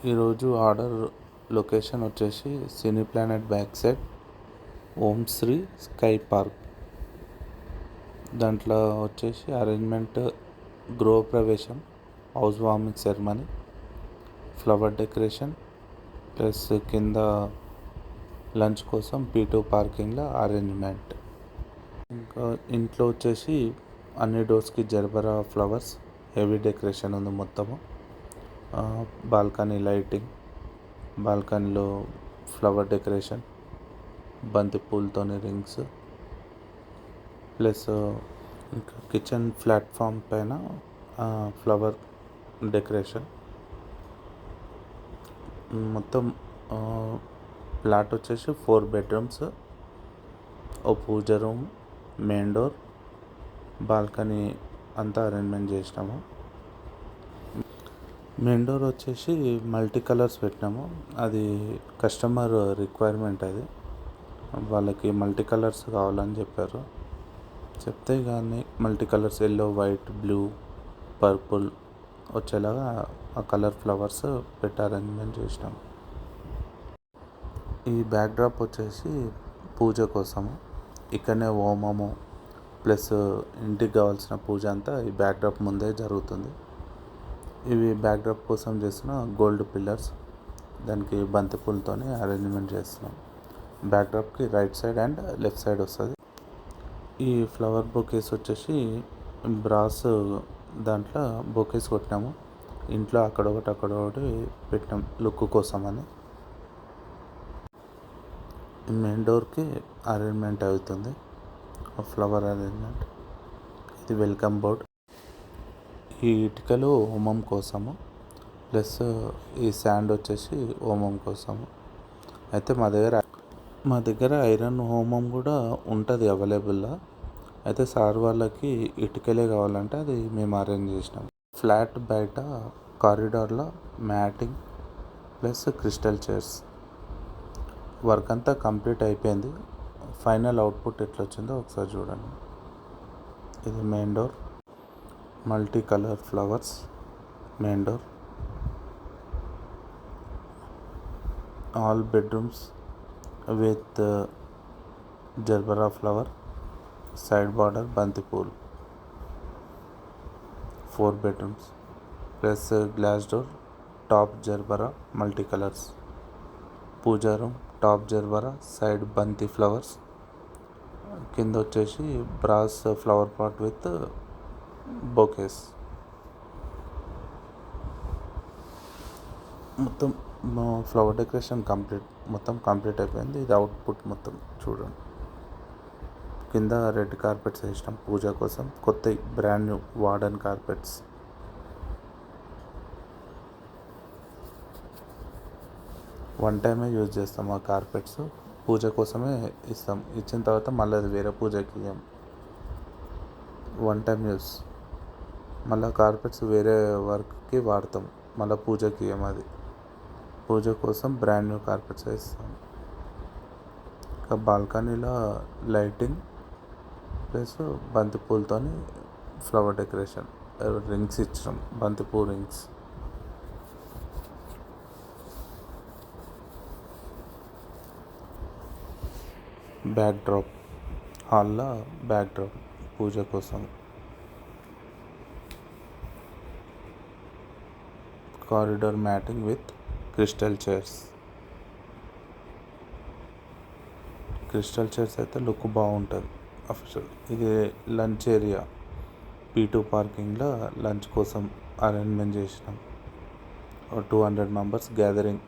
ఈరోజు order location వచ్చేసి సినీ planet back side ఓం Shri sky park. దాంట్లో వచ్చేసి అరేంజ్మెంట్ గృహప్రవేశం, house warming ceremony, flower decoration plus కింద లంచ్ కోసం P2 పార్కింగ్లో అరేంజ్మెంట్. ఇంకా ఇంట్లో వచ్చేసి అన్ని డోర్స్కి జర్బరా ఫ్లవర్స్, హెవీ డెకరేషన్ ఉంది మొత్తము. బాల్కనీ లైటింగ్, బాల్కనీలో ఫ్లవర్ డెకరేషన్, బంతి పూలతోని రింగ్స్, ప్లస్ ఇంకా కిచెన్ ప్లాట్ఫామ్ పైన ఫ్లవర్ డెకరేషన్. మొత్తం ఫ్లాట్ వచ్చేసి 4 bedrooms, ఓ పూజ రూమ్, మెయిన్ డోర్, బాల్కనీ అంతా అరేంజ్మెంట్ చేసినాము. మెయిన్ డోర్ వచ్చేసి మల్టీ కలర్స్ పెట్టినాము. అది కస్టమర్ రిక్వైర్మెంట్. అది వాళ్ళకి మల్టీ కలర్స్ కావాలని చెప్పారు. చెప్తే కానీ multi colours yellow, white, blue, purple వచ్చేలాగా ఆ కలర్ ఫ్లవర్స్ పెట్టి అరేంజ్మెంట్ చేసినాము. ఈ బ్యాక్ డ్రాప్ వచ్చేసి పూజ కోసము. ఇక్కడనే హోమము ప్లస్ ఇంటికి కావాల్సిన పూజ అంతా ఈ బ్యాక్ డ్రాప్ ముందే జరుగుతుంది. ఇవి బ్యాక్ డ్రాప్ కోసం చేసిన గోల్డ్ పిల్లర్స్, దానికి బంతిపూలతో అరేంజ్మెంట్ చేస్తున్నాం. బ్యాక్ డ్రాప్కి right side and left side వస్తుంది. ఈ ఫ్లవర్ బొకేస్ వచ్చేసి బ్రాస్ దాంట్లో బొకేస్ కొట్టినాము. ఇంట్లో అక్కడొకటి పెట్టినాం లుక్ కోసం అని. మెయిన్ డోర్కి అరేంజ్మెంట్ అవుతుంది, ఫ్లవర్ అరేంజ్మెంట్. ఇది వెల్కమ్ బోర్డ్. ఈ ఇటుకలు హోమం కోసము, ప్లస్ ఈ శాండ్ వచ్చేసి హోమం కోసము. అయితే మా దగ్గర ఐరన్ హోమం కూడా ఉంటుంది అవైలబుల్లో. అయితే సార్ వాళ్ళకి ఇటుకలే కావాలంటే అది మేము అరేంజ్ చేసినాం. ఫ్లాట్ బయట కారిడార్లో matting plus crystal chairs work అంతా కంప్లీట్ అయిపోయింది. ఫైనల్ అవుట్పుట్ ఎట్లా వచ్చిందో ఒకసారి చూడండి. ఇది main door, multi colour flowers main door, all bedrooms with gerbera flower, side border బంతిపూల్, 4 bedrooms plus glass door, top gerbera multi colours, puja room, top gerbera, side బంతి flowers, కింద వచ్చేసి brass flower pot with bouquets. మొత్తం flower decoration మొత్తం complete అయిపోయింది. ఇది output మొత్తం చూడండి. కింద రెడ్ కార్పెట్స్ వేసినాం పూజ కోసం, కొత్త brand new warden carpets. One టైమే యూజ్ చేస్తాం ఆ కార్పెట్స్, పూజ కోసమే ఇస్తాం. ఇచ్చిన తర్వాత మళ్ళీ అది వేరే పూజకి ఇవ్వం, వన్ టైం యూస్. మళ్ళీ కార్పెట్స్ వేరే వర్క్కి వాడతాం, మళ్ళీ పూజకి ఇవ్వం. అది పూజ కోసం బ్రాండ్ న్యూ కార్పెట్స్ వేస్తాం. ఇంకా బాల్కనీలో లైటింగ్ ప్లస్ బంతిపూలతో ఫ్లవర్ డెకరేషన్, రింగ్స్ ఇచ్చాం, బంతిపూ రింగ్స్. బ్యాక్ డ్రాప్ హాల్లో బ్యాక్ డ్రాప్ పూజ కోసం. Corridor matting with crystal chairs. Crystal chairs అయితే లుక్ బాగుంటుంది అఫీషియల్. ఇది లంచ్ ఏరియా, P2 పార్కింగ్లో లంచ్ కోసం అరేంజ్మెంట్ చేసినాం. 200 members గ్యాదరింగ్